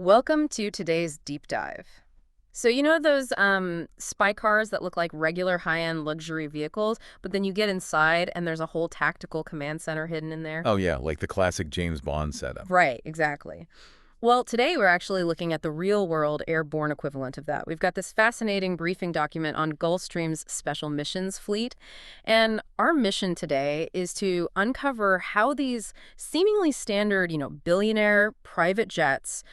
Welcome to today's deep dive. So you know those spy cars that look like regular high-end luxury vehicles, but then you get inside and there's a whole tactical command center hidden in there? Oh yeah, like the classic James Bond setup. Right, exactly. Well, today we're actually looking at the real-world airborne equivalent of that. We've got this fascinating briefing document on Gulfstream's special missions fleet, and our mission today is to uncover how these seemingly standard, billionaire private jets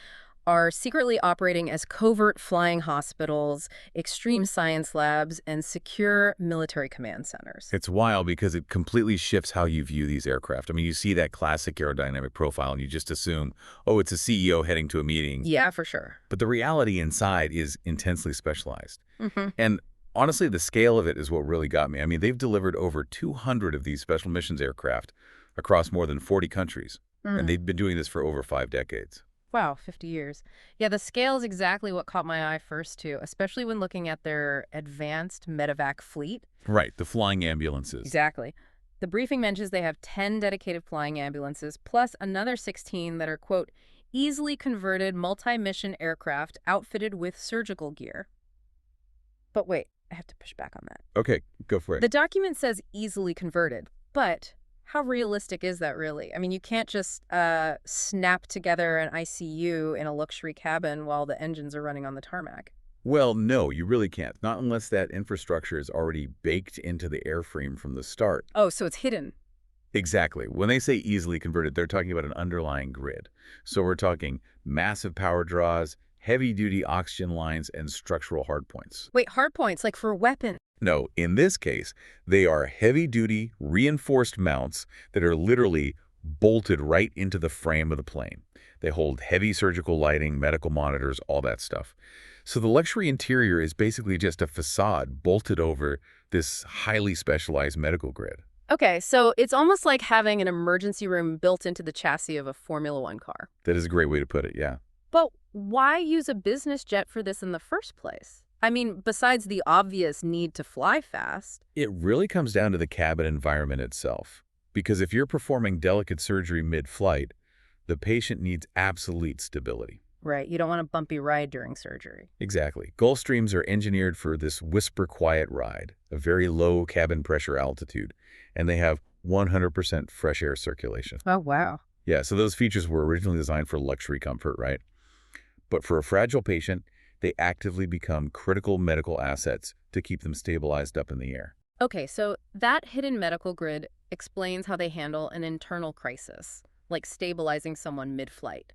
are secretly operating as covert flying hospitals, extreme science labs, and secure military command centers. It's wild because it completely shifts how you view these aircraft. I mean, you see that classic aerodynamic profile and you just assume, oh, it's a CEO heading to a meeting. Yeah, for sure. But the reality inside is intensely specialized. Hmm. And honestly, the scale of it is what really got me. I mean, they've delivered over 200 of these special missions aircraft across more than 40 countries. And they've been doing this for over 5 decades. Wow, 50 years. Yeah, the scale is exactly what caught my eye first, too, especially when looking at their advanced medevac fleet. Right, the flying ambulances. Exactly. The briefing mentions they have 10 dedicated flying ambulances, plus another 16 that are, quote, easily converted multi-mission aircraft outfitted with surgical gear. But wait, I have to push back on that. Okay, go for it. The document says easily converted, but how realistic is that really? I mean, you can't just snap together an ICU in a luxury cabin while the engines are running on the tarmac. Well, no, you really can't. Not unless that infrastructure is already baked into the airframe from the start. Oh, so it's hidden. Exactly. When they say easily converted, they're talking about an underlying grid. So we're talking massive power draws, heavy-duty oxygen lines, and structural hardpoints. Wait, hard points, like for weapons. No, in this case, they are heavy-duty, reinforced mounts that are literally bolted right into the frame of the plane. They hold heavy surgical lighting, medical monitors, all that stuff. So the luxury interior is basically just a facade bolted over this highly specialized medical grid. Okay, so it's almost like having an emergency room built into the chassis of a Formula One car. That is a great way to put it, yeah. But why use a business jet for this in the first place? I mean, besides the obvious need to fly fast. It really comes down to the cabin environment itself. Because if you're performing delicate surgery mid-flight, the patient needs absolute stability. Right, you don't want a bumpy ride during surgery. Exactly. Gulfstreams are engineered for this whisper-quiet ride, a very low cabin pressure altitude, and they have 100% fresh air circulation. Oh, wow. Yeah, so those features were originally designed for luxury comfort, right? But for a fragile patient, they actively become critical medical assets to keep them stabilized up in the air. Okay, so that hidden medical grid explains how they handle an internal crisis, like stabilizing someone mid-flight.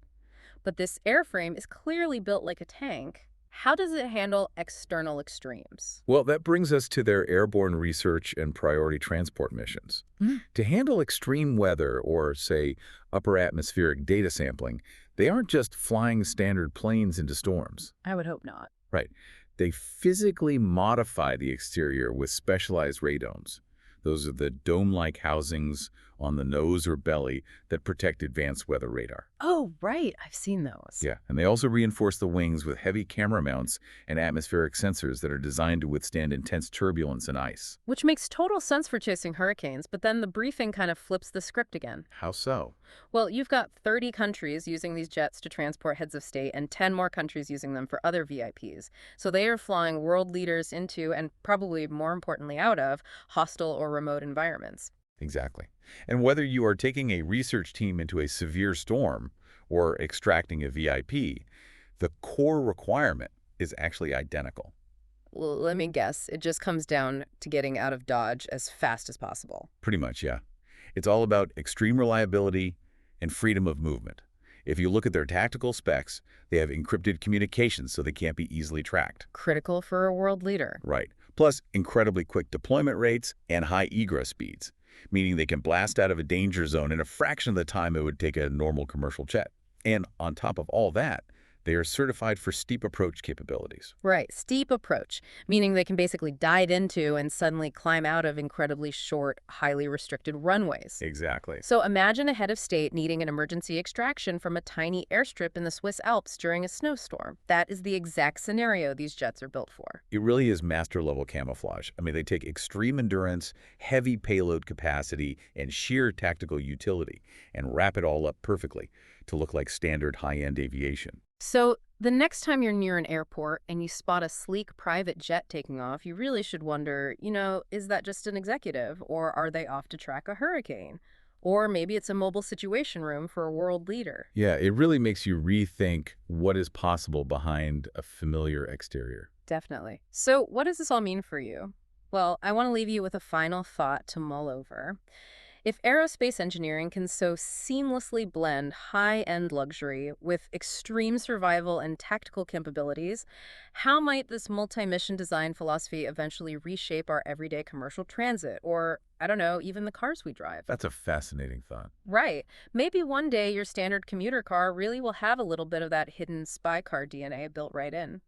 But this airframe is clearly built like a tank. How does it handle external extremes? Well, that brings us to their airborne research and priority transport missions. To handle extreme weather or, say, upper atmospheric data sampling, they aren't just flying standard planes into storms. I would hope not. Right. They physically modify the exterior with specialized radomes. Those are the dome-like housings on the nose or belly that protect advanced weather radar. Oh, right. I've seen those. Yeah, and they also reinforce the wings with heavy camera mounts and atmospheric sensors that are designed to withstand intense turbulence and ice. Which makes total sense for chasing hurricanes, but then the briefing kind of flips the script again. How so? Well, you've got 30 countries using these jets to transport heads of state and 10 more countries using them for other VIPs. So they are flying world leaders into, and probably more importantly out of, hostile or remote environments. Exactly. And whether you are taking a research team into a severe storm or extracting a VIP, the core requirement is actually identical. Well, let me guess. It just comes down to getting out of Dodge as fast as possible. Pretty much, yeah. It's all about extreme reliability and freedom of movement. If you look at their tactical specs, they have encrypted communications so they can't be easily tracked. Critical for a world leader. Right. Plus, incredibly quick deployment rates and high egress speeds, meaning they can blast out of a danger zone in a fraction of the time it would take a normal commercial jet. And on top of all that, they are certified for steep approach capabilities. Right, steep approach, meaning they can basically dive into and suddenly climb out of incredibly short, highly restricted runways. Exactly. So imagine a head of state needing an emergency extraction from a tiny airstrip in the Swiss Alps during a snowstorm. That is the exact scenario these jets are built for. It really is master-level camouflage. I mean, they take extreme endurance, heavy payload capacity, and sheer tactical utility, and wrap it all up perfectly to look like standard high-end aviation. So, the next time you're near an airport and you spot a sleek private jet taking off, you really should wonder, is that just an executive or are they off to track a hurricane? Or maybe it's a mobile situation room for a world leader. Yeah, it really makes you rethink what is possible behind a familiar exterior. Definitely. So, what does this all mean for you? Well, I want to leave you with a final thought to mull over. If aerospace engineering can so seamlessly blend high end luxury with extreme survival and tactical capabilities, how might this multi mission design philosophy eventually reshape our everyday commercial transit? Or, I don't know, even the cars we drive? That's a fascinating thought. Right. Maybe one day your standard commuter car really will have a little bit of that hidden spy car DNA built right in.